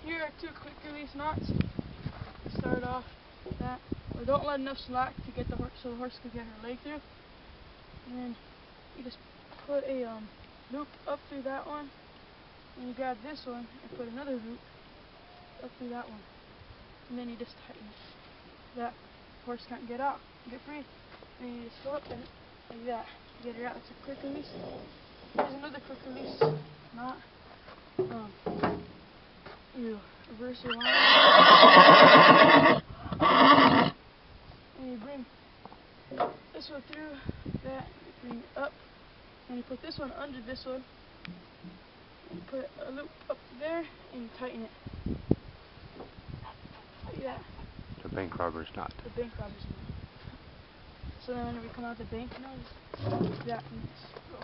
Here are 2 quick release knots. Start off that. Or don't let enough slack to get the horse so the horse can get her leg through. And then you just put a loop up through that one. And you grab this one and put another loop up through that one. And then you just tighten it. That horse can't get out, get free. And you just go up and like that. Get her out. It's a quick release. Here's another quick release knot. You reverse your line. And you bring this one through that, you bring it up. And you put this one under this one. And you put a loop up there and you tighten it. Like that. The bank robber's knot. The bank robber's knot. So then when we come out the bank, now just that and just go.